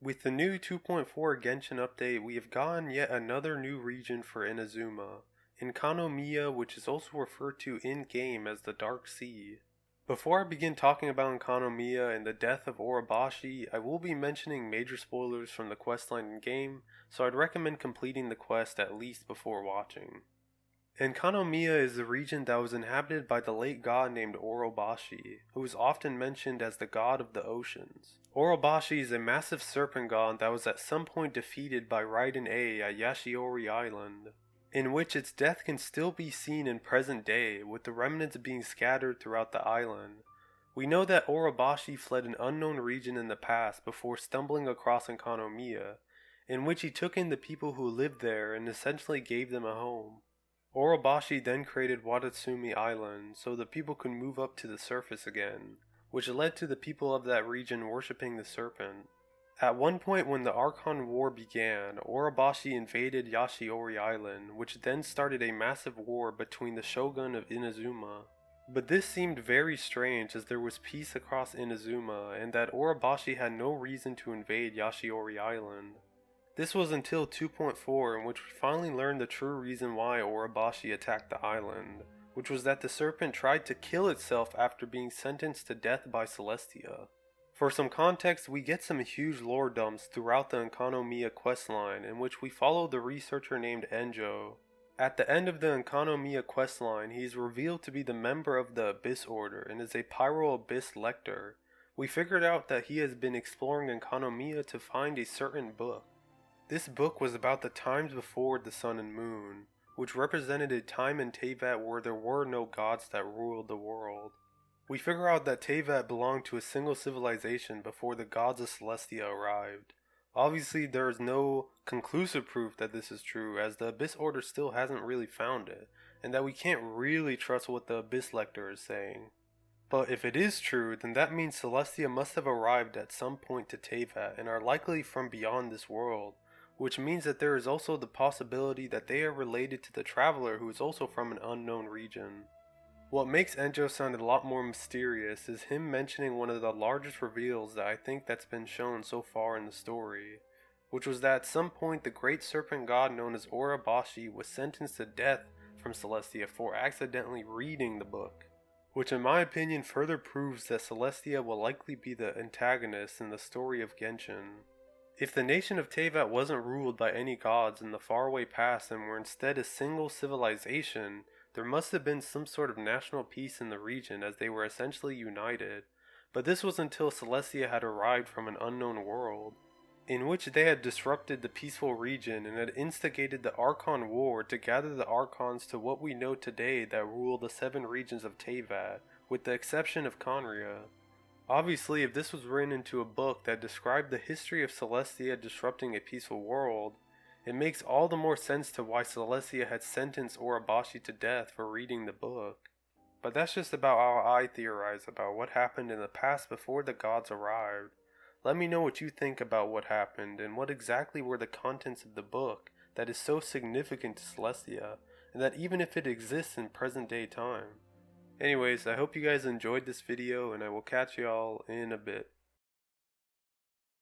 With the new 2.4 Genshin update, we have gotten yet another new region for Inazuma, Enkanomiya, which is also referred to in-game as the Dark Sea. Before I begin talking about Enkanomiya and the death of Orobashi, I will be mentioning major spoilers from the questline in-game, so I'd recommend completing the quest at least before watching. Enkanomiya is the region that was inhabited by the late god named Orobashi, who is often mentioned as the god of the oceans. Orobashi is a massive serpent god that was at some point defeated by Raiden A at Yashiori Island, in which its death can still be seen in present day, with the remnants being scattered throughout the island. We know that Orobashi fled an unknown region in the past before stumbling across Enkanomiya, in which he took in the people who lived there and essentially gave them a home. Orobashi then created Watatsumi Island so the people could move up to the surface again, which led to the people of that region worshipping the serpent. At one point when the Archon War began, Orobashi invaded Yashiori Island, which then started a massive war between the Shogun of Inazuma. But this seemed very strange as there was peace across Inazuma and that Orobashi had no reason to invade Yashiori Island. This was until 2.4 in which we finally learned the true reason why Orobashi attacked the island, which was that the serpent tried to kill itself after being sentenced to death by Celestia. For some context, we get some huge lore dumps throughout the Enkanomiya questline in which we follow the researcher named Enjo. At the end of the Enkanomiya questline, he is revealed to be the member of the Abyss Order and is a Pyro Abyss Lector. We figured out that he has been exploring Enkanomiya to find a certain book. This book was about the times before the sun and moon, which represented a time in Teyvat where there were no gods that ruled the world. We figure out that Teyvat belonged to a single civilization before the gods of Celestia arrived. Obviously there is no conclusive proof that this is true, as the Abyss Order still hasn't really found it, and that we can't really trust what the Abyss Lector is saying. But if it is true, then that means Celestia must have arrived at some point to Teyvat and are likely from beyond this world, which means that there is also the possibility that they are related to the traveler who is also from an unknown region. What makes Enjo sound a lot more mysterious is him mentioning one of the largest reveals that I think that's been shown so far in the story, which was that at some point the great serpent god known as Orobashi was sentenced to death from Celestia for accidentally reading the book, which in my opinion further proves that Celestia will likely be the antagonist in the story of Genshin. If the nation of Teyvat wasn't ruled by any gods in the faraway past and were instead a single civilization, there must have been some sort of national peace in the region as they were essentially united, but this was until Celestia had arrived from an unknown world, in which they had disrupted the peaceful region and had instigated the Archon War to gather the Archons to what we know today that rule the 7 regions of Teyvat, with the exception of Conria. Obviously, if this was written into a book that described the history of Celestia disrupting a peaceful world, it makes all the more sense to why Celestia had sentenced Orobashi to death for reading the book. But that's just about how I theorize about what happened in the past before the gods arrived. Let me know what you think about what happened and what exactly were the contents of the book that is so significant to Celestia, and that even if it exists in present day time. Anyways, I hope you guys enjoyed this video and I will catch y'all in a bit.